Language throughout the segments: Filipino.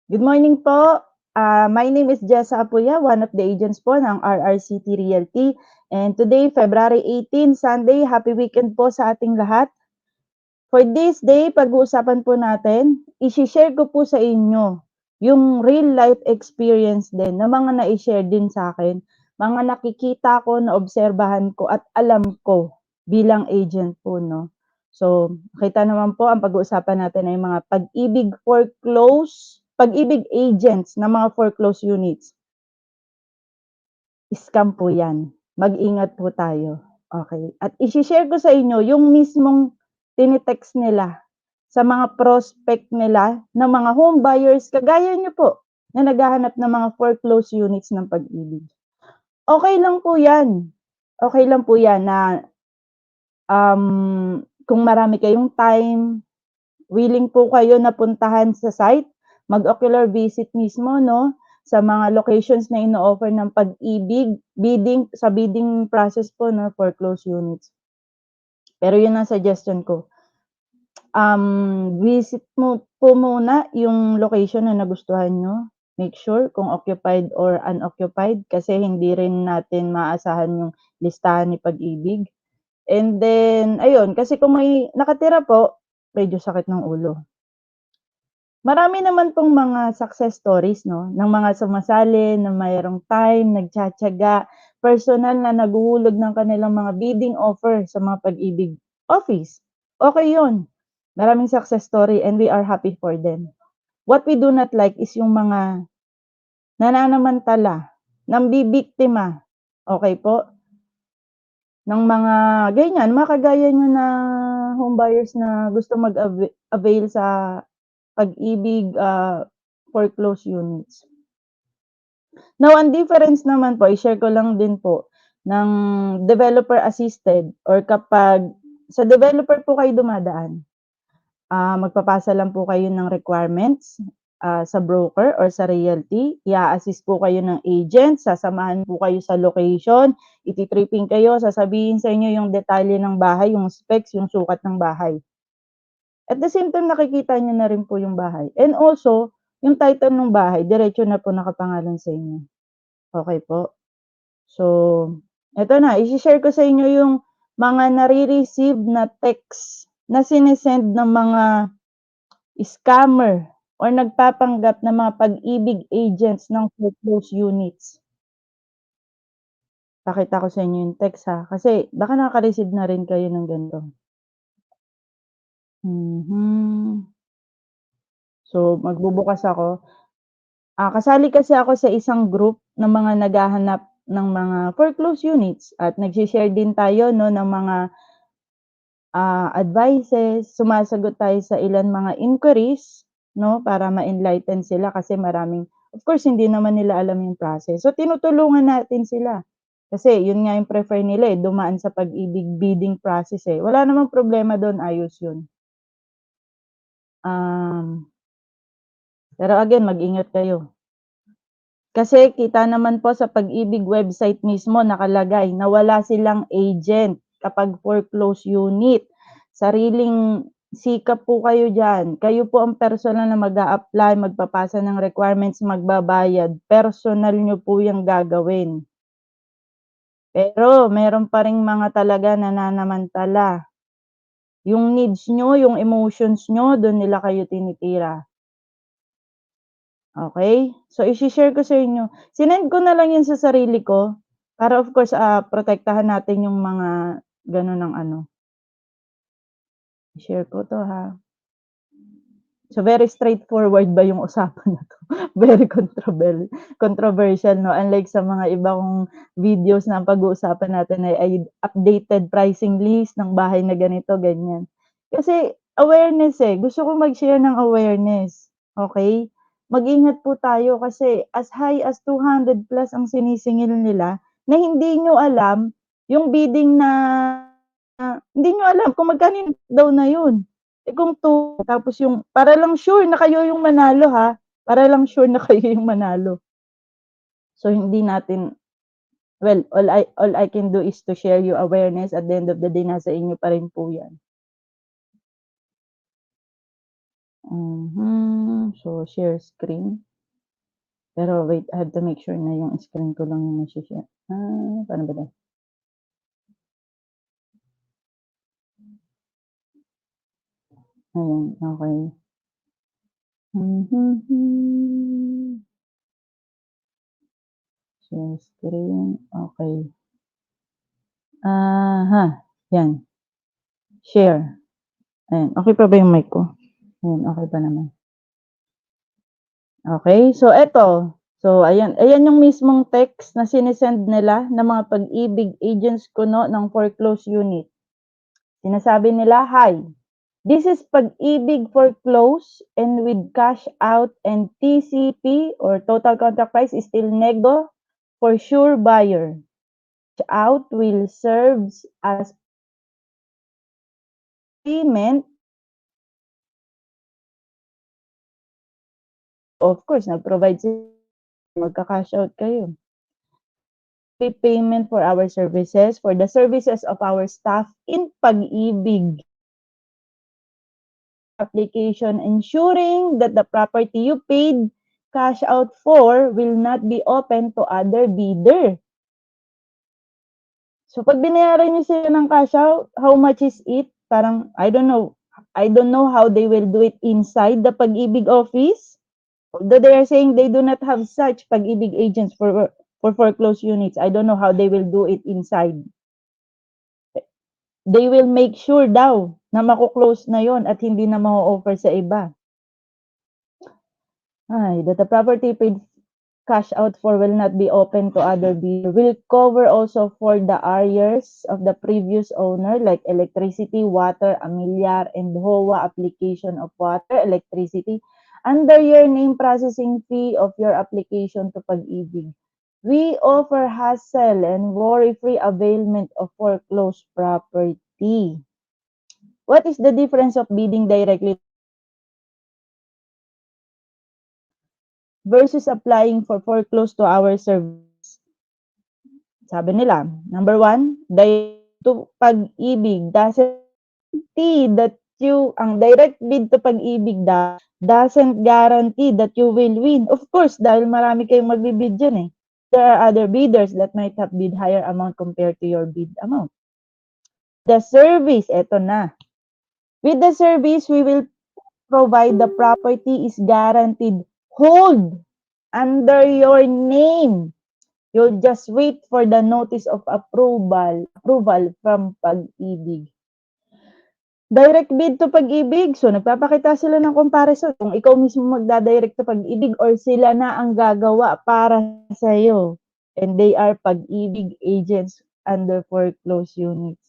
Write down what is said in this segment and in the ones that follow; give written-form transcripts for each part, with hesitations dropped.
Good morning po. My name is Jessa Apuya, one of the agents po ng RRCT Realty. And today, February 18, Sunday, happy weekend po sa ating lahat. For this day, pag-uusapan po natin, isi-share ko po sa inyo yung real life experience din na mga na-share din sa akin, mga nakikita ko, naobserbahan ko at alam ko bilang agent po, no? So, kita naman po ang pag-uusapan natin ay mga pag-ibig agents ng mga foreclosed units. Scam po 'yan. Mag-ingat po tayo, okey. At ise-share ko sa inyo yung mismong tine-text nila sa mga prospect nila na mga home buyers kagaya niyo po, na naghahanap ng mga foreclosed units ng Pag-ibig. Okey lang po 'yan, okey lang po 'yan na, kung marami kayong time, willing po kayo na puntahan sa site, mag-ocular visit mismo 'no, sa mga locations na ino-offer ng Pag-ibig, bidding process po 'no, foreclosed units. Pero 'yun ang suggestion ko, visit mo po muna yung location na nagustuhan niyo. Make sure kung occupied or unoccupied kasi hindi rin natin maaasahan yung listahan ni Pag-ibig. And then ayun, kasi kung may nakatira po, medyo sakit ng ulo. Marami naman pong mga success stories 'no, ng mga sumasali na mayroong time, nagtiyatiyaga, personal na naghuhulog ng kanilang mga bidding offer sa mga Pag-ibig office. Okey 'yun, maraming success story and we are happy for them. What we do not like is yung mga nananamantala, nambibiktima, okey po, ng mga ganyan, mga kagaya niyo na home buyers na gusto avail sa Pag-ibig, foreclosed units. Now, ang difference naman po, i-share ko lang din po, ng developer assisted or kapag sa developer po kayo dumadaan, magpapasa lang po kayo ng requirements, sa broker or sa realty, i-a-assist po kayo ng agent, sasamahan po kayo sa location, iti-tripping kayo, sasabihin sa inyo yung detalye ng bahay, yung specs, yung sukat ng bahay. At the same time, nakikita niyo na rin po yung bahay and also yung title nung bahay diretso na po nakapangalan sa inyo, okey po. So, eto na, ise-share ko sa inyo yung mga nare-receive na text na sine-send ng mga scammer or nagpapanggap na mga Pag-ibig agents ng foreclosed units. Pakita ko sa inyo yung text, ha, kasi baka nakaka-receive na rin kayo ng ganito. Mhm. So, magbubukas ako. Kasali kasi ako sa isang group ng mga naghahanap ng mga foreclosed units at nagse-share din tayo 'no ng mga, advices, sumasagot tayo sa ilang mga inquiries 'no, para ma-enlighten sila kasi maraming of course hindi naman nila alam yung process. So, tinutulungan natin sila. Kasi yun nga yung prefer nila, eh, dumaan sa Pag-ibig bidding process, eh. Wala namang problema dun, ayos yun. Um, pero again mag-ingat kayo. Kasi kita naman po sa Pag-ibig website mismo nakalagay na wala silang agent kapag foreclosed unit. Sariling sikap po kayo diyan. Kayo po ang personal na mag-a-apply, magpapasa ng requirements, magbabayad. Personal niyo po 'yang gagawin. Pero meron pa ring mga talaga nananamantala. Yung needs niyo, yung emotions niyo, dun nila kayo tinitira. Okey? So, ise-share ko sa inyo. Sinend ko na lang 'yun sa sarili ko para of course, protektahan natin yung mga gano'n ng ano. I-share ko 'to, ha. So, very straightforward ba yung usapan na 'to? Very controversial 'no, unlike sa mga iba kong videos na ang pag-uusapan natin ay updated pricing list ng bahay na ganito, ganyan. Kasi awareness, eh, gusto ko mag-share ng awareness, okey? Mag-ingat po tayo kasi as high as 200 plus ang sinisingil nila na hindi niyo alam yung bidding na hindi niyo alam kung magkano yung daw na yun. Eh, kung 2 tapos yung para lang sure na kayo yung manalo, ha, para lang sure na kayo yung manalo. So, hindi natin well, all I can do is to share you awareness at the end of the day nasa inyo pa rin po yan. Mhm. So, share screen. Pero wait, I have to make sure na yung screen ko lang yung nashi-share. Paano ba 'to? Ayan, okey. Share screen, okey. 'Yan, share. Ayan, okey pa ba yung mic ko? Ayan, okey pa naman. Okey, so eto. So ayan yung mismong text na sine-send nila ng mga Pag-ibig agents kuno ng foreclosed unit. Sinasabi nila, "Hi, this is Pag-ibig Foreclose and with cash out and TCP or total contract price is still nego for sure buyer. Cash out will serves as payment." Of course, nag-provide magka-cash out kayo. Payment for our services, for the services of our staff in Pag-ibig application, ensuring that the property you paid cash out for will not be open to other bidder. So, pag binayaran niyo sila ng cash out, how much is it? Parang, I don't know. I don't know how they will do it inside the Pag-ibig office. Although they are saying they do not have such Pag-ibig agents for foreclosed units. I don't know how they will do it inside. They will make sure daw na mako-close na yon at hindi na ma-o-offer sa iba. That the property paid cash out for will not be open to other bidder. Will cover also for the arrears of the previous owner like electricity, water, amilyar, and HOA application of water, electricity under your name processing fee of your application to Pag-ibig. We offer hassle and worry-free availment of foreclosed property. What is the difference of bidding directly versus applying for foreclose to our service? Sabi nila, number 1, to Pag-ibig doesn't guarantee that ang direct bid to Pag-ibig doesn't guarantee that you will win. Of course, dahil marami kayong magbibid dyan eh. There are other bidders that might have bid higher amount compared to your bid amount. The service, eto na. With the service, we will provide the property is guaranteed hold under your name. You'll just wait for the notice of approval from Pag-ibig. Direct bid to Pag-ibig. So, nagpapakita sila ng comparison. Kung ikaw mismo magda-direct to Pag-ibig or sila na ang gagawa para sa'yo. And they are Pag-ibig agents under foreclosed units.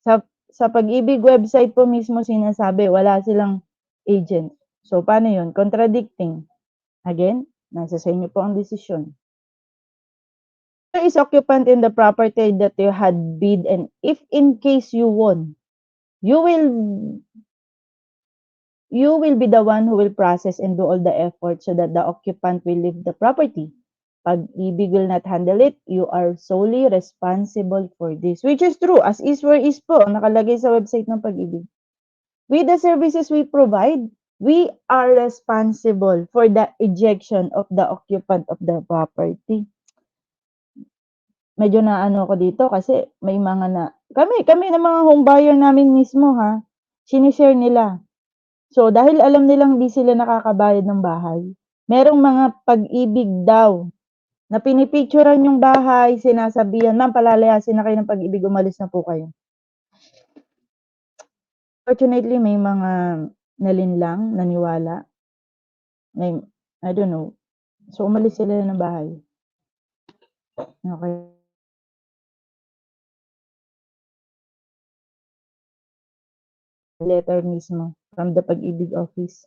Sa Pag-ibig website po mismo sinasabi, wala silang agent. So, paano yun? Contradicting. Again, nasa sa inyo po ang desisyon. There is occupant in the property that you had bid and if in case you won, you will be the one who will process and do all the effort so that the occupant will leave the property. Pag-ibig will not handle it. You are solely responsible for this. Which is true. As is where is po. Nakalagay sa website ng Pag-ibig. With the services we provide, we are responsible for the ejection of the occupant of the property. Medyo naano ko dito kasi may mga kami ng mga home buyer namin mismo sinishare nila. So, dahil alam nilang di sila nakakabayad ng bahay, merong mga Pag-ibig daw na pinipicturan yung bahay, sinasabihan, "Ma'am, palalayasin na kayo ng Pag-ibig, umalis na po kayo." Fortunately, may mga nalinlang, naniwala. I don't know. So, umalis sila ng bahay. Okay. Letter mismo from the Pag-ibig office.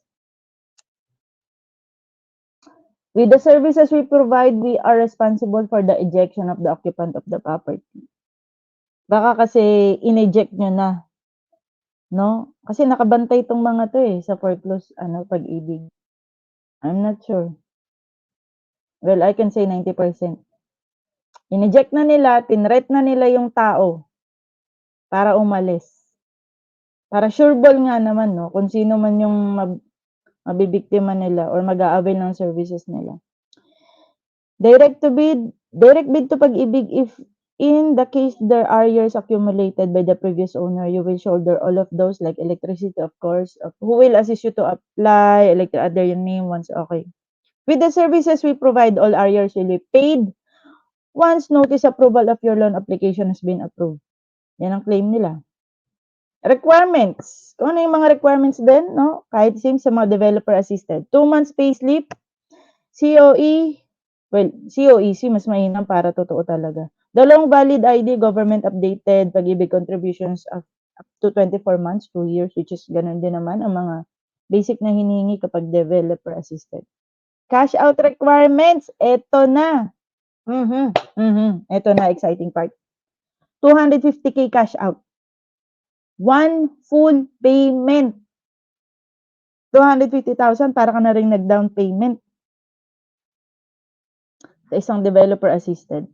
With the services we provide, we are responsible for the ejection of the occupant of the property. Baka kasi in-eject nyo na, no? Kasi nakabantay itong mga to sa foreclosed Pag-ibig. I'm not sure. Well, I can say 90%. In-eject na nila, tinret na nila yung tao para umalis. Para sure ball nga naman, no? Kung sino man yung mabibiktima nila or mag-a-avail ng services nila. Direct bid to Pag-ibig, if in the case there are years accumulated by the previous owner, you will shoulder all of those like electricity, of course. Who will assist you to apply, under your name once, okay. With the services we provide, all arrears will be paid once notice approval of your loan application has been approved. Yan ang claim nila. Requirements. Kung ano yung mga requirements din, no? Kahit same sa mga developer assisted. 2 months payslip, COE, well, COEC mas mainam para totoo talaga. Dalawang valid ID, government updated, Pag-ibig contributions up to 24 months, 2 years, which is ganun din naman ang mga basic na hinihingi kapag developer assisted. Cash out requirements, eto na. Eto na, exciting part. 250K cash out. 1 full payment. 250,000 para ka na ring nag-down payment sa isang developer assisted.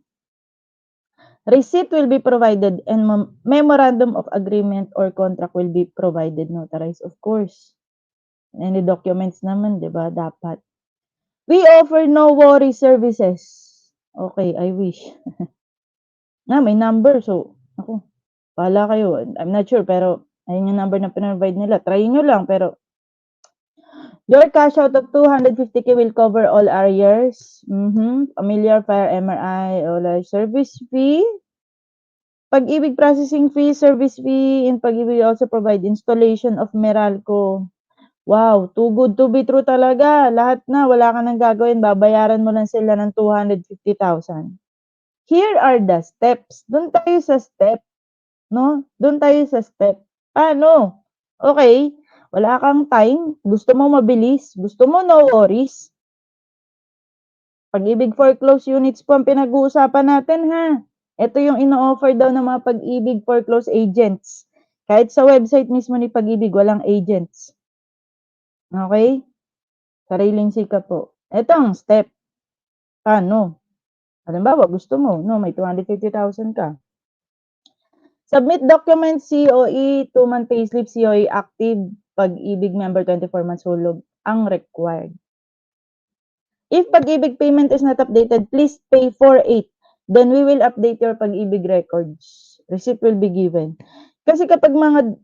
Receipt will be provided and memorandum of agreement or contract will be provided, notarized, of course. Any documents naman, di ba? Dapat. We offer no worry services. Okay, I wish. May number. So, ako, bahala kayo. I'm not sure, pero ayun yung number na pinrovide nila. Try nyo lang, pero your cash out of 250K will cover all arrears. Familiar, fire, MRI, all service fee. Pag-ibig processing fee, service fee, and Pag-ibig also provide installation of Meralco. Wow, too good to be true talaga. Lahat na, wala ka nang gagawin. Babayaran mo lang sila ng 250,000. Here are the steps. Doon tayo sa step. No? Doon tayo sa step. Paano? Okay, wala kang time. Gusto mo mabilis. Gusto mo no worries. Pag-ibig foreclosed units po ang pinag-uusapan natin, ha? Ito yung ino-offer daw ng mga Pag-ibig foreclosed agents. Kahit sa website mismo ni Pag-ibig, walang agents. Okay? Sariling sikap po. Ito ang step. Paano? Halimbawa, gusto mo, no, may 250,000 ka. Submit documents, COE, 2-month payslip, COE active, Pag-ibig member, 24 months hulog ang required. If Pag-ibig payment is not updated, please pay 4/8. Then we will update your Pag-ibig records. Receipt will be given. Kasi kapag mga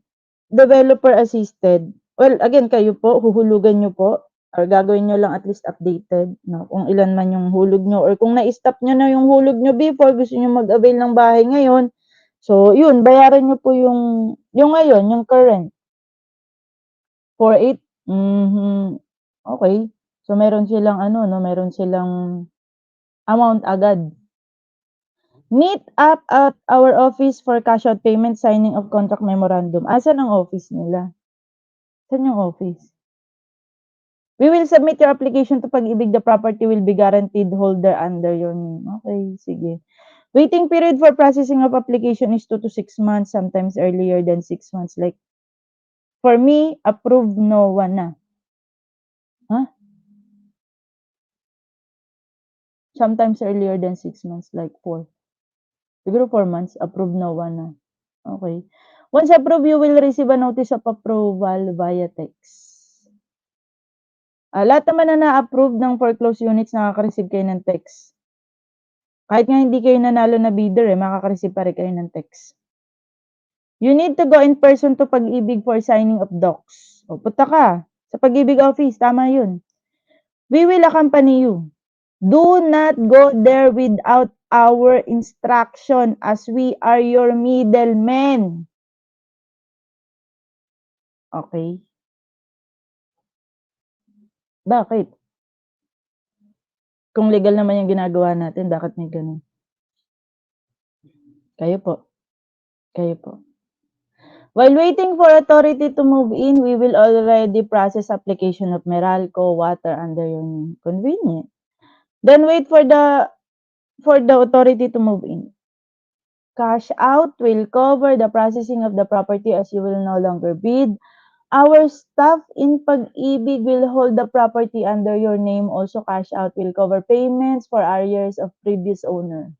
developer assisted, well, again, kayo po, huhulugan nyo po, or gagawin nyo lang at least updated, no? Kung ilan man yung hulog nyo, or kung na-stop nyo na yung hulog nyo before, gusto nyo mag-avail ng bahay ngayon, so, yun, bayaran nyo po yung ngayon, yung current. 4/8? Okay. So, meron silang meron silang amount agad. Meet up at our office for cash out payment, signing of contract memorandum. Asan ang office nila? Saan yung office? We will submit your application to Pag-ibig. The property will be guaranteed holder under your name. Okay, sige. Waiting period for processing of application is 2 to 6 months, sometimes earlier than 6 months. Like, for me, approved no one na. Huh? Sometimes earlier than 6 months, like 4. Siguro 4 months, approved no one na. Okay. Once approved, you will receive a notice of approval via text. Lahat naman na na-approve ng foreclosed units, nakaka-receive kayo ng text. Kahit nga hindi kayo nanalo na bidder, makaka-receive pa rin kayo ng text. You need to go in person to Pag-ibig for signing of docs. O, punta ka sa Pag-ibig office, tama yun. We will accompany you. Do not go there without our instruction as we are your middlemen. Okay? Bakit? Kung legal naman yung ginagawa natin, bakit may ganun? Kayo po. While waiting for authority to move in, we will already process application of Meralco water under your name. Convenient. Then wait for the authority to move in. Cash out will cover the processing of the property as you will no longer bid. Our staff in Pag-ibig will hold the property under your name. Also, cash out will cover payments for arrears of previous owner.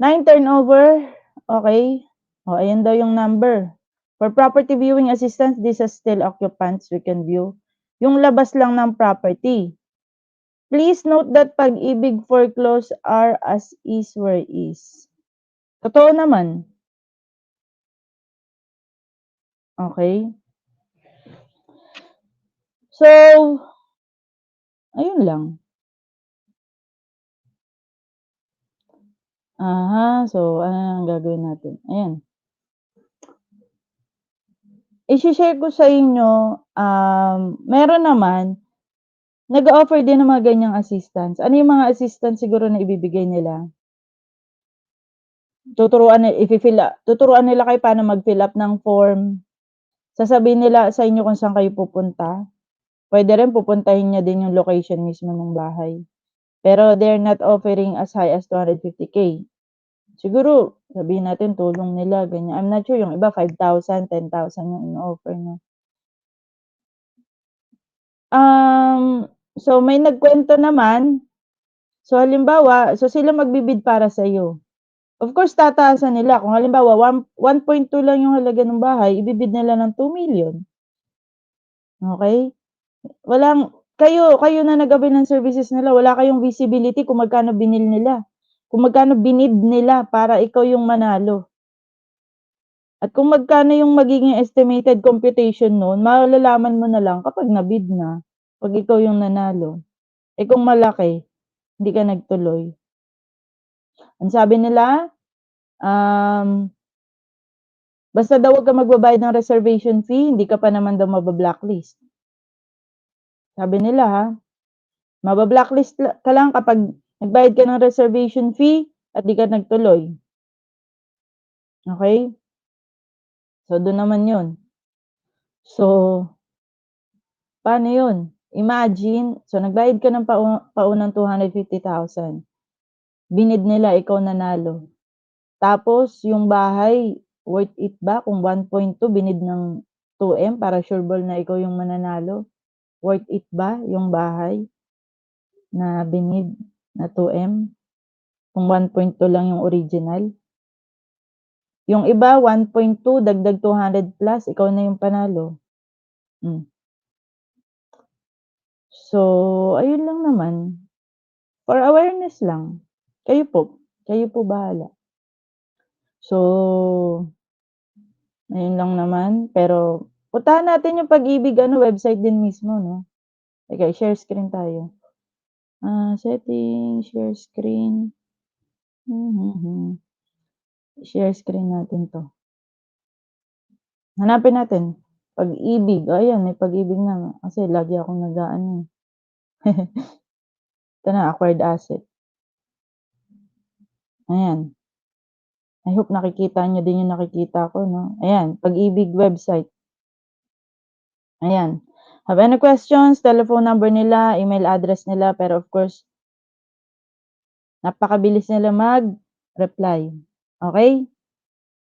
9 turnover. Okay. O, ayan daw yung number. For property viewing assistance, this is still occupants we can view. Yung labas lang ng property. Please note that pag-ibig foreclose are as is where is. Totoo naman. Okay. So, ayun lang. So ano ang gagawin natin? Ayan. Ishi-share ko sa inyo, meron naman, nag-o-offer din ng mga ganyang assistance. Ano yung mga assistance siguro na ibibigay nila? Tuturuan nila kayo paano mag-fill up ng form. Sasabihin nila sa inyo kung saan kayo pupunta. Puwede rin pupuntahin niyo din yung location mismo ng bahay. Pero they're not offering as high as 250K. Siguro sabihin natin tulong nila ganyan. I'm not sure yung iba 5,000, 10,000 yung ino-offer 'no. So may nagkuwento naman, so halimbawa, sila magbibid para sa'yo. Of course tataasan nila kung halimbawa 1.2 lang yung halaga ng bahay, ibibid nila ng 2,000,000. Okey? Kayo na nag-avail ng services nila, wala kayong visibility kung magkano kung magkano binid nila para ikaw yung manalo. At kung magkano yung magiging estimated computation nun, malalaman mo na lang kapag na-bid na, 'pag ikaw yung nanalo. Eh, kung malaki, hindi ka nagtuloy. Ang sabi nila, basta daw wag kang magbabayad ng reservation fee, hindi ka pa naman daw maba-blacklist. Sabi nila maba-blacklist ka lang kapag nagbayad ka ng reservation fee at di ka nagtuloy. Okey? So, dun naman yun. So, paano yun? Imagine, so nagbayad ka ng paunang 250,000. Binid nila, ikaw nanalo. Tapos yung bahay, worth it ba kung 1.2 binid ng 2M para sure ball na ikaw yung mananalo? Worth it ba yung bahay na binid na 2M kung 1.2 lang yung original? Yung iba 1.2 dagdag 200 plus, ikaw na yung panalo. So, ayun lang naman. For awareness lang. Kayo po bahala. So, ayun lang naman. Pero puntahan natin yung Pag-ibig website din mismo 'no. Teka, share screen tayo. Settings, share screen. Share screen natin 'to. Hanapin natin, Pag-ibig. Ayan, may Pag-ibig na kasi lagi akong nag-aano, Ito na, acquired asset. Ayan. I hope nakikita niyo din yung nakikita ko 'no. Ayan, Pag-ibig website. Ayan. Have any questions, telephone number nila, email address nila, pero of course, napakabilis nila mag-reply. Okay?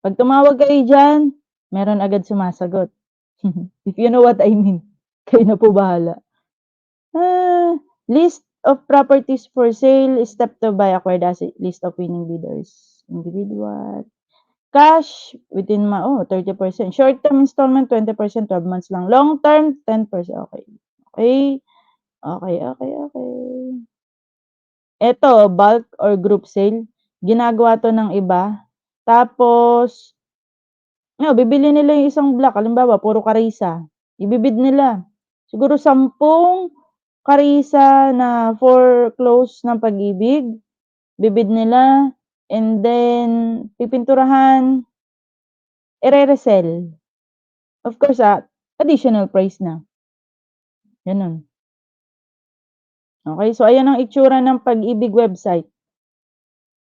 'Pag tumawag kayo diyan, meron agad sumasagot. If you know what I mean. Kayo na po bahala. List of properties for sale, step to buy acquired asset, list of winning bidders, individual. Cash within 30%. Short term installment 20%, 12 months lang. Long term 10%. Okay. Okay. Eto, bulk or group sale, ginagawa 'to ng iba. Tapos, bibili nila yung isang block, halimbawa puro Karisa, ibibid nila. Siguro 10 Karisa na foreclose ng Pag-ibig, bibid nila and then pipinturahan, ire-resell. Of course, additional price na. Gano'n. Okay, so ayan ang itsura ng Pag-ibig website.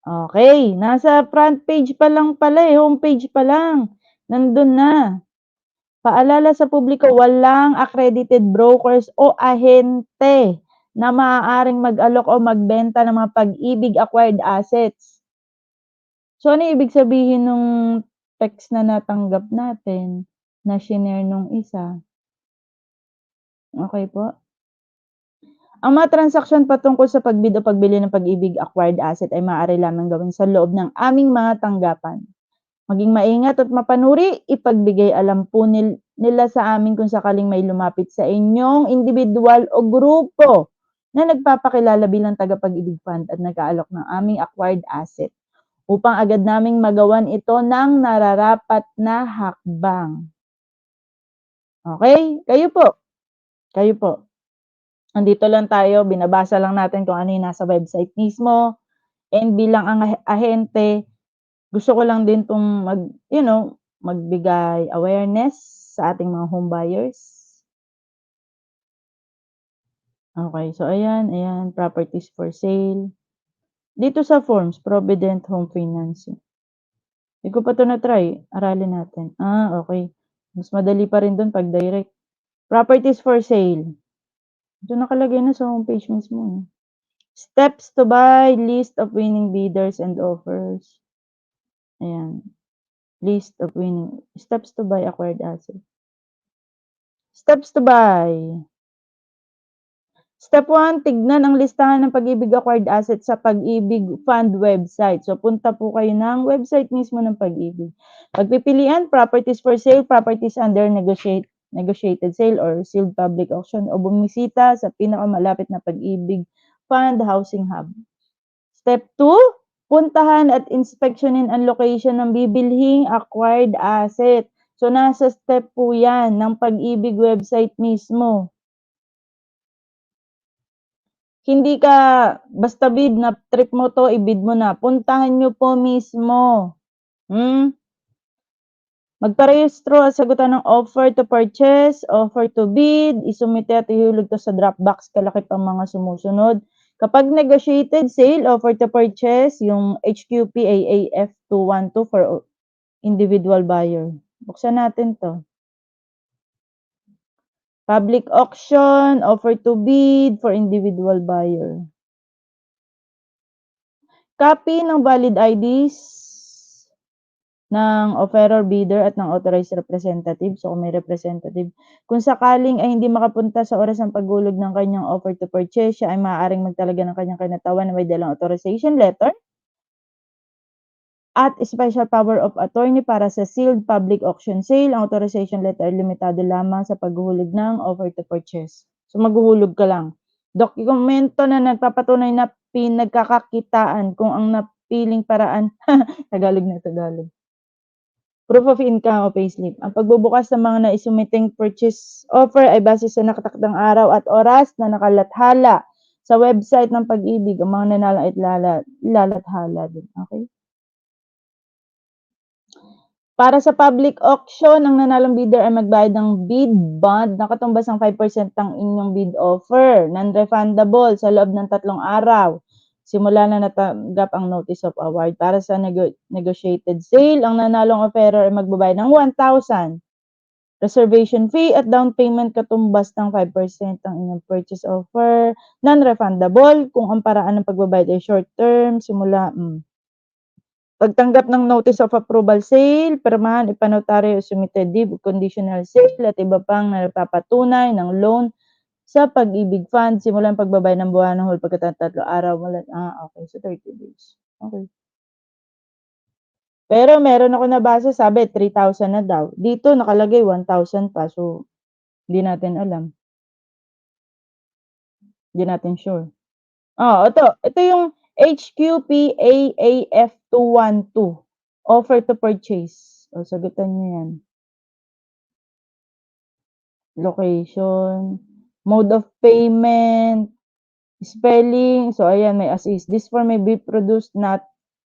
Okay, nasa front page pa lang pala, homepage pa lang, nandun na. Paalala sa publiko, walang accredited brokers o ahente na maaaring mag-alok o magbenta ng mga Pag-ibig acquired assets. So, ano ibig sabihin nung text na natanggap natin, na shinare nung isa? Okay po? Ang mga transaksyon patungkol sa pagbid o pagbili ng Pag-ibig acquired asset ay maaari lamang gawin sa loob ng aming mga tanggapan. Maging maingat at mapanuri, ipagbigay alam po nila sa amin kung sakaling may lumapit sa inyong individual o grupo na nagpapakilala bilang tagapag-ibig fund at nag-aalok ng aming acquired asset upang agad naming magawan ito ng nararapat na hakbang. Okay? Kayo po. Nandito lang tayo, binabasa lang natin kung ano yung nasa website mismo, and bilang ang ahente, gusto ko lang din 'tong magbigay awareness sa ating mga home buyers. Okay, so ayan, properties for sale. Dito sa forms, Provident Home Financing. Di ko pa 'to na-try, aralin natin. Okay. Mas madali pa rin dun 'pag direct. Properties for sale. Ito nakalagay na sa homepage mismo, eh. Steps to buy, list of winning bidders and offers. Ayan, list of winning steps to buy acquired asset. Steps to buy. Step 1, tignan ang listahan ng Pag-ibig acquired asset sa Pag-ibig Fund website. So, punta po kayo ng website mismo ng Pag-ibig. Pagpipilian, properties for sale, properties under negotiated sale or sealed public auction, o bumisita sa pinakamalapit na Pag-ibig Fund Housing Hub. Step 2, puntahan at inspeksyonin ang location ng bibilhing acquired asset. So, nasa step po yan ng Pag-ibig website mismo. Hindi ka basta bid na trip mo 'to, i-bid mo na. Puntahan niyo po mismo. Magparehistro at sagutan ng offer to purchase, offer to bid, isumite at ihulog 'to sa Dropbox, kalakip ang mga sumusunod. Kapag negotiated sale, offer to purchase, yung HQP AAF 212 for individual buyer. Buksan natin 'to. Public auction, offer to bid for individual buyer. Copy ng valid IDs ng offeror, bidder at ng authorized representative. So, kung may representative. Kung sakaling ay hindi makapunta sa oras ng paghulog ng kanyang offer to purchase, siya ay maaaring magtalaga ng kanyang kinatawan na may dalang authorization letter at special power of attorney para sa sealed public auction sale. Ang authorization letter limitado lamang sa paghulog ng offer to purchase. So, maghuhulog ka lang. Dokumento na nagpapatunay na pinagkakakitaan kung ang napiling paraan Tagalog na Tagalog. Proof of income o payslip. Ang pagbubukas ng mga naisumiting purchase offer ay base sa nakatakdang araw at oras na nakalathala sa website ng Pag-ibig. Ang mga nanalo ay ilalathala din. Okay? Para sa public auction, ang nanalong bidder ay magbayad ng bid bond na katumbas ng 5% ng inyong bid offer, non-refundable sa loob ng 3 araw. Simula na natanggap ang notice of award. Para sa negotiated sale, ang nanalong offeror ay magbabayad ng 1,000 reservation fee at down payment katumbas ng 5% ng inyong purchase offer, non-refundable kung ang paraan ng pagbabayad ay short term, simula pagtanggap ng notice of approval sale, pirmahan, ipanotaryo, submitted deed, conditional sale at iba pang nagpapatunay ng loan sa Pag-ibig Fund simula ng pagbabayad ng buwanang huli pagkatapos 3 araw mula okay. So 30 days. Okay. Pero meron ako nabasa sabi 3,000 na daw. Dito nakalagay 1,000 pa. So, hindi natin alam. Hindi natin sure. Ito yung HQPAAF 212. Offer to purchase. Sagutan niyo yan. Location, mode of payment, spelling. So, ayan, may as is. This form may be produced not.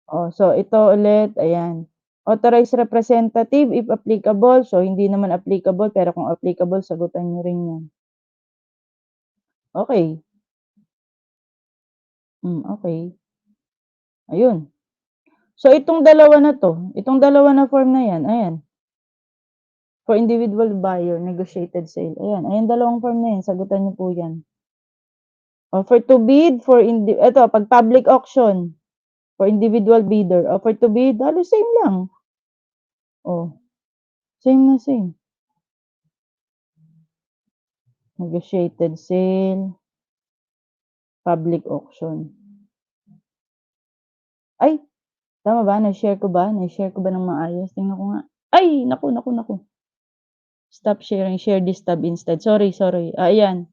So ito ulit, ayan. Authorized representative if applicable. So, hindi naman applicable, pero kung applicable, sagutan niyo rin yan. Okay. Okay. Ayun. So, itong dalawa na form na yan, ayan. For individual buyer, negotiated sale. Ayan, dalawang form na yan, sagutan niyo po yan. Offer to bid for ito, pag public auction, for individual bidder. Offer to bid, halos same lang. Same na same. Negotiated sale, public auction. Ay, Tama ba? Na-share ko ba? Na-share ko ba ng maayos? Tingnan ko nga. Ay! Naku, naku, naku. Stop sharing, share this tab instead. Sorry, sorry. Ayan.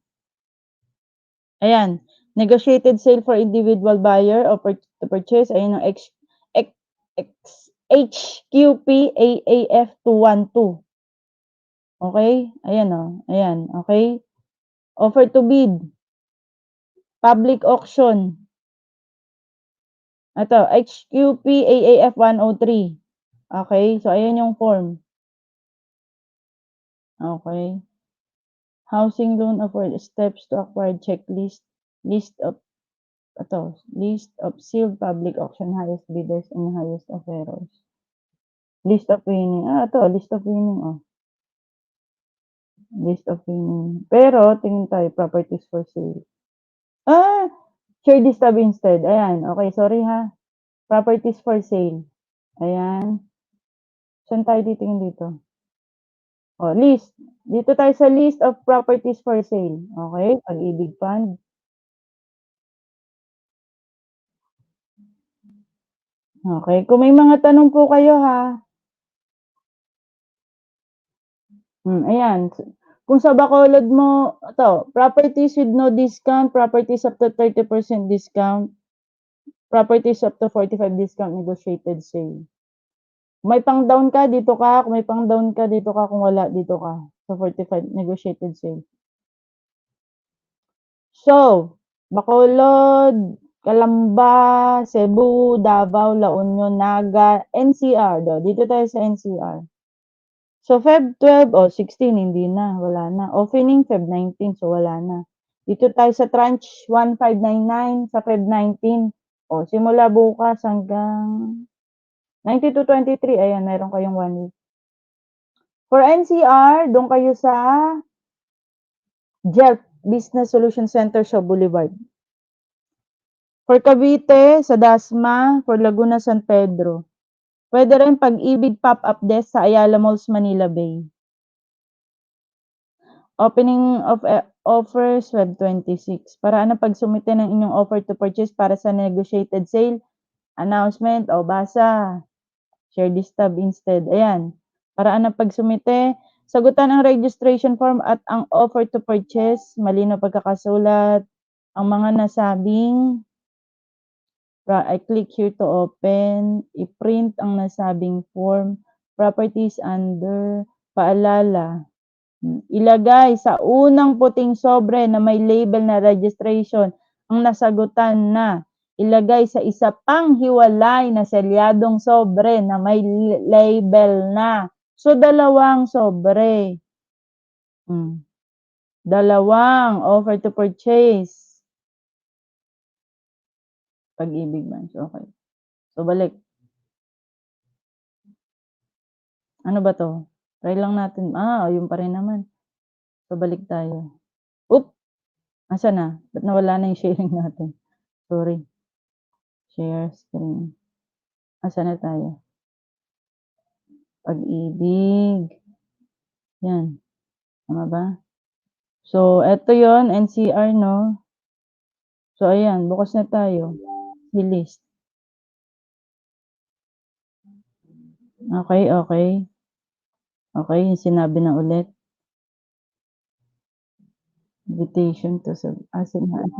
Ayan. Negotiated sale for individual buyer or to purchase. Ayan ang X X HQP AAF 212. Okay? Ayan, oh. Ayan, okay? Offer to bid. Public auction. Ito, HQP AAF 103. Okay? So, ayan yung form. Okay. Housing loan afford steps to acquire checklist. List of sealed public auction highest bidders and highest offerors. List of winning. List of winning, oh. List of winning. Pero, tingin tayo, properties for sale. Share this tab instead. Ayan. Okay, sorry ha. Properties for sale. Ayan. Saan tayo titingin dito? Oh, list. Dito tayo sa list of properties for sale. Okay? Pag-ibig fund. Okay. Kung may mga tanong po kayo ha. Ayan. Kung sa Bacolod mo, properties with no discount, properties up to 30% discount, properties up to 45 discount, negotiated sale. May pang-down ka, dito ka. Kung may pang-down ka, dito ka. Kung wala, dito ka. Sa 45, negotiated sale. So, Bacolod, Calamba, Cebu, Davao, La Union, Naga, NCR. Dito tayo sa NCR. So, Feb 12 o 16, hindi na. Wala na. Opening Feb 19, so wala na. Dito tayo sa tranche 1599 sa Feb 19. O, simula bukas hanggang 19 to 23. Ayan, meron kayong 1 week. For NCR, doon kayo sa JELP, Business Solution Center sa Boulevard. For Cavite, sa Dasma. For Laguna, San Pedro. Pwede rin Pag-ibig Pop-up Desk sa Ayala Malls, Manila Bay. Opening of offers Feb 26. Paraan ng pagsumite ng inyong offer to purchase para sa negotiated sale. Announcement. O, basa. Share this tab instead. Ayan. Paraan ng pagsumite. Sagutan ang registration form at ang offer to purchase. Malinaw pagkakasulat. Ang mga nasabing I click here to open. I-print ang nasabing form. Properties under. Paalala. Ilagay sa unang puting sobre na may label na registration ang nasagutan na. Ilagay sa isa pang hiwalay na selyadong sobre na may label na. So, dalawang sobre. Dalawang offer to purchase. Pag-ibig Branch. Okay. So, balik. Ano ba to? Try lang natin. Yun pa rin naman. So, balik tayo. Asa na? Ba't nawala na yung sharing natin? Sorry. Share screen. Asa na tayo? Pag-ibig. Yan. Tama ba? So, eto yon NCR, no? So, ayan. Bukas na tayo. List. Okay, okay. Okay, yung sinabi na ulit. Invitation to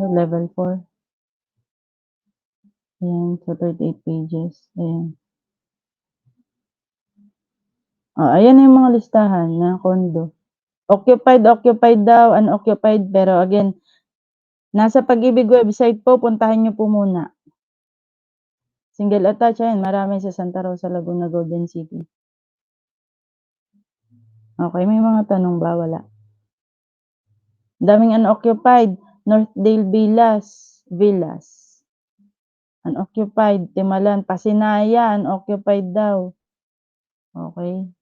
level 4. Ayan, so 38 pages. Ayan. Ayan na yung mga listahan na condo. Occupied daw, unoccupied. Pero again, nasa Pag-ibig website po, puntahan nyo po muna. Single attached, ayan, marami sa Santa Rosa, Laguna, Golden City. Okay, may mga tanong ba? Wala. Daming unoccupied. Northdale Villas. Unoccupied. Timalan, Pasinaya, unoccupied daw. Okay.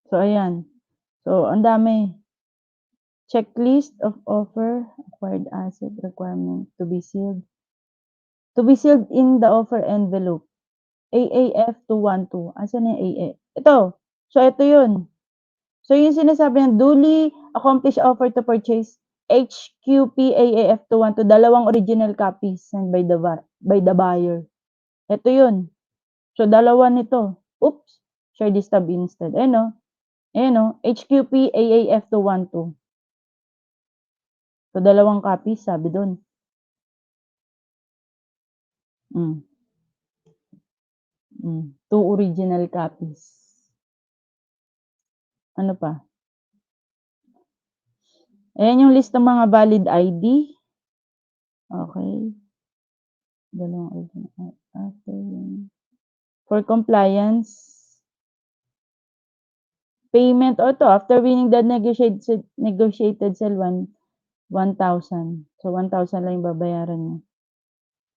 So, ayan. So, ang dami. Checklist of offer, acquired asset requirement to be sealed. To be sealed in the offer envelope. AAF 212. Asan yung AA? Ito. So, ito yun. So, yung sinasabi ng duly accomplished offer to purchase, HQP AAF 212, dalawang original copies sent by the buyer. Ito 'yun. So, dalawa nito. Oops, share this tab instead. Ayan o, HQP AAF 212. So, dalawang copies sabi dun. Hmm, 2 original copies. Ano pa? Ayan yung list ng mga valid ID. Okey. Dalawang original after yun. For compliance, payment o 'to after winning the negotiated sale 1,000. So, 1,000 lang yung babayaran mo.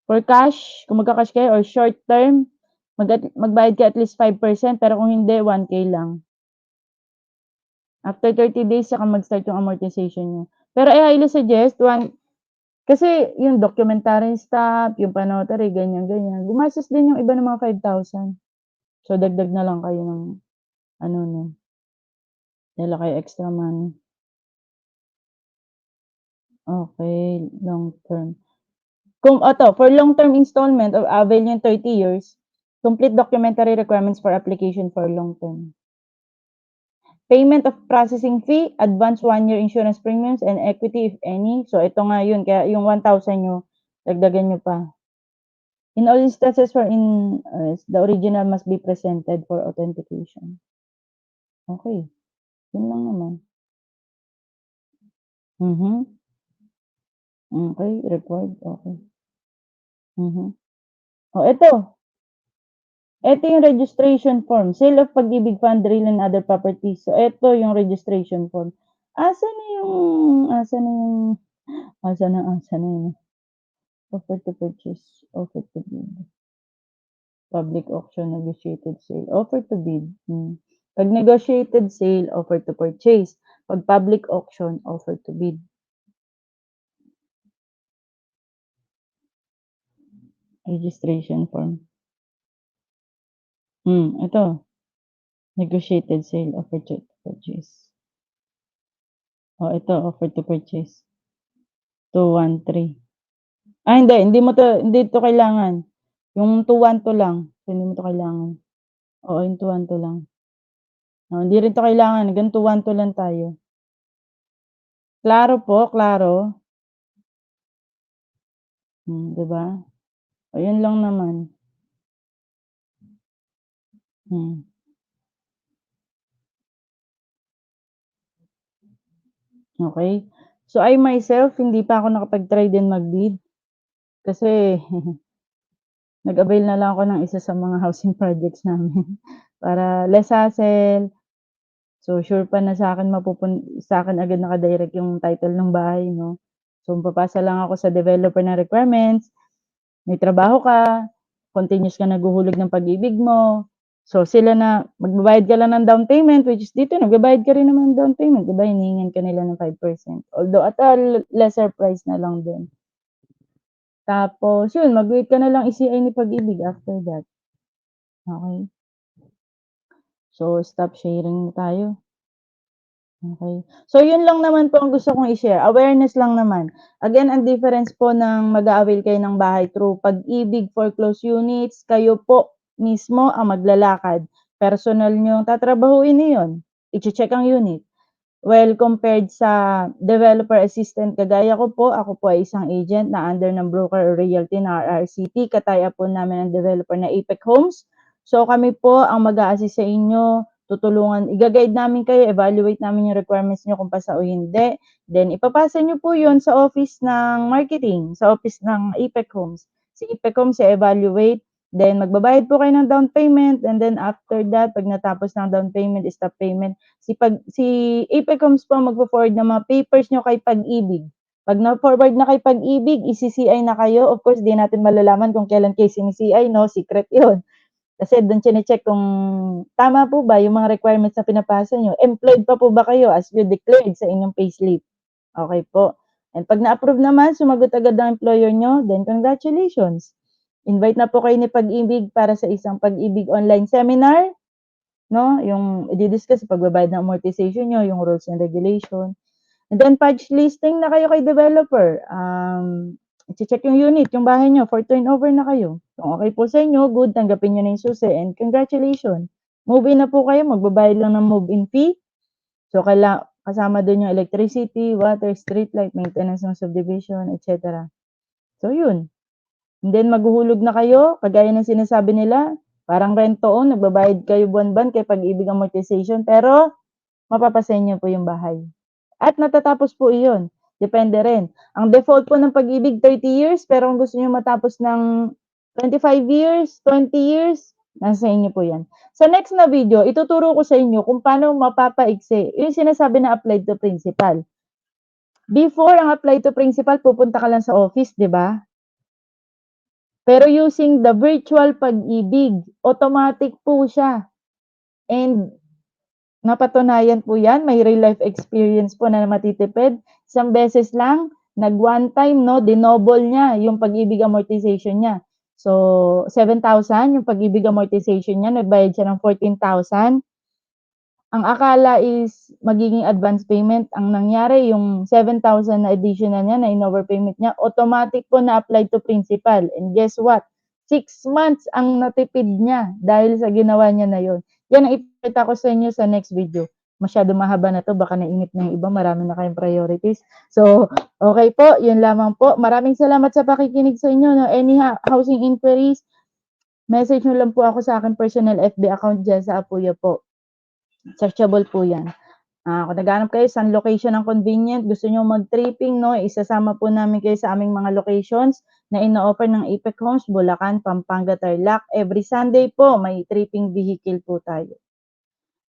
For cash, kung magka-cash kayo or short term, magbayad ka at least 5% pero kung hindi 1K lang. After 30 days saka mag-start yung amortization niyo. Pero I highly suggest kasi yung documentary staff, yung pa-notary ganyan-ganyan, gumastos din yung iba ng mga 5,000. So, dagdag na lang kayo ng ano nun, dala kayo extra money. Okey, long term. Kung for long term installment or avail yung 30 years, complete documentary requirements for application for long term. Payment of processing fee, advance 1 year insurance premiums and equity if any. So, ito nga yun kaya yung 1,000 niyo dagdagan niyo pa. In all instances wherein the original must be presented for authentication. Okey, yun lang naman. Mhm, okey, required, okey. Mhm. Oh, eto yung registration form, sale of Pag-ibig Fund, real and other properties. So, eto yung registration form. Asan na yun? Offer to purchase, offer to bid, public auction, negotiated sale, offer to bid, 'Pag negotiated sale, offer to purchase, 'pag public auction, offer to bid. Registration form. Ito, negotiated sale, offer to purchase. Ito, offer to purchase, 213. Hindi 'to kailangan. Yung 212 lang, hindi mo 'to kailangan. Oo, yung 212 lang. Hindi rin 'to kailangan, hanggang 212 lang tayo. Klaro po, klaro? 'Di ba? Yun lang naman. Hmm, okey. So, I myself hindi pa ako nakapag-try din mag-bid kasi nag-avail na lang ako ng isa sa mga housing projects namin para less hassle. So, sure pa na sa'kin agad naka-direct yung title ng bahay 'no. So, papasa lang ako sa developer ng requirements, may trabaho ka, continuous kang naghuhulog ng pag-ibig mo. So, sila na magbabayad ka lang ng down payment, which is dito nagbabayad ka rin naman ng down payment, 'di ba hinihingan ka nila ng 5%, although at a lesser price na lang din. Tapos yun, mag-wait ka na lang i-CI ni Pag-ibig after that, okey. So, stop sharing na tayo. Okey. So, yun lang naman po ang gusto kong i-share, awareness lang naman. Again, ang difference po ng mag-a-avail kayo ng bahay through Pag-ibig foreclosed units, kayo po mismo ang maglalakad. Personal niyong tatrabahuin iyon, iche-check ang unit. Well, compared sa developer assistant kagaya ko po, ako po ay isang agent na under ng broker or realty na RRCT, kataya po namin ang developer na Apex Homes. So, kami po ang mag-a-assist sa inyo, tutulungan iga-guide namin kayo, evaluate namin yung requirements niyo kung pasa o hindi. Then ipapasa niyo po yun sa office ng marketing, sa office ng Apex Homes. Si Apex Homes i-evaluate, then magbabayad po kayo ng down payment and then after that, 'pag natapos ng down payment, stop payment, si Apex Homes po ang magfo-forward ng mga papers niyo kay Pag-ibig. 'Pag na-forward na kay Pag-ibig, i-CCI na kayo. Of course, 'di natin malalaman kung kailan kayo sini-CI 'no, secret 'yun. Kasi dun chine-check kung tama po ba yung mga requirements na pinapasa niyo, employed pa po ba kayo as you declared sa inyong payslip, okey po. And 'pag na-approve naman, sumagot agad ang employer niyo, then congratulations. Invite na po kayo ni Pag-ibig para sa isang Pag-ibig online seminar. 'No, yung i-di-discuss pagbabayad ng amortization niyo, yung rules and regulation. And then purchase listing na kayo kay developer. I-che-check yung unit, yung bahay niyo for turnover na kayo. Kung okey po sa inyo, good, tanggapin niyo na yung susi and congratulations. Move-in na po kayo, magbabayad lang ng move-in fee. So, kasama dun yung electricity, water, street light, maintenance ng subdivision, et cetera. So, yun. And then maghuhulog na kayo, kagaya ng sinasabi nila, parang rent to own, nagbabayad kayo buwan-buwan kay Pag-ibig Amortization, pero mapapasa inyo po yung bahay. At natatapos po iyon, depende rin. Ang default po ng Pag-ibig 30 years, pero kung gusto niyo matapos ng 25 years, 20 years, nasa inyo po 'yan. Sa next na video, ituturo ko sa inyo kung paano mapapaigsi, yung sinasabi na applied to principal. Before ang applied to principal, pupunta ka lang sa office, 'di ba? Pero using the virtual Pag-ibig, automatic po siya. And napatunayan po 'yan, may real life experience po na matitipid. Isang beses lang, nag one time 'no, dinoble niya yung Pag-ibig Amortization niya. So, 7,000 yung Pag-ibig Amortization niya, nagbayad siya ng 14,000. Ang akala is magiging advance payment, ang nangyari yung 7,000 na additional niya na in-overpayment niya, automatic po na-apply to principal. And guess what? 6 months ang natipid niya dahil sa ginawa niya na yun. Yan ang ipapakita ko sa inyo sa next video. Masyado mahaba na to, baka nainip na yung iba, marami na kayong priorities. So, okay po, yun lamang po. Maraming salamat sa pakikinig sa inyo. No? Any housing inquiries, message nyo lang po ako sa akin personal FB account dyan sa Apuya po. Searchable po yan. Kung naghahanap kayo saan location ang convenient, gusto nyo mag-tripping, no, isasama po namin kayo sa aming mga locations na ino-offer ng Apex Homes, Bulacan, Pampanga, Tarlac. Every Sunday po, may tripping vehicle po tayo.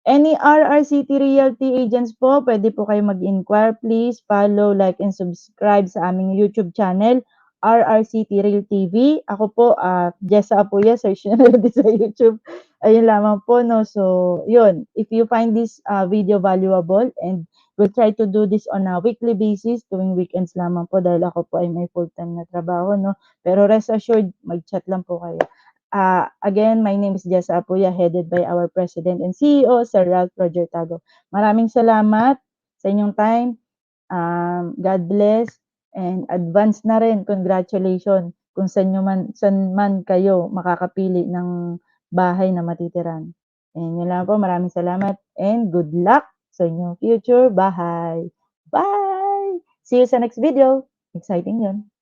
Any RRCT Realty agents po, pwede po kayo mag-inquire. Please follow, like, and subscribe sa aming YouTube channel, RRCT Real TV. Ako po, Jessa Apuya, search nyo na din sa YouTube. Ayun lamang po, no? So, yun. If you find this video valuable, and we'll try to do this on a weekly basis, tuwing weekends lamang po, dahil ako po ay may full-time na trabaho, no? Pero rest assured, mag-chat lang po kayo. Again, my name is Jessa Apuya, headed by our President and CEO, Sir Ralph Projertado. Maraming salamat sa inyong time. God bless, and advance na rin, congratulations kung saan man kayo makakapili ng bahay na matitiran. And yun lang po, maraming salamat and good luck sa inyong future bahay. Bye! See you sa next video. Exciting yun.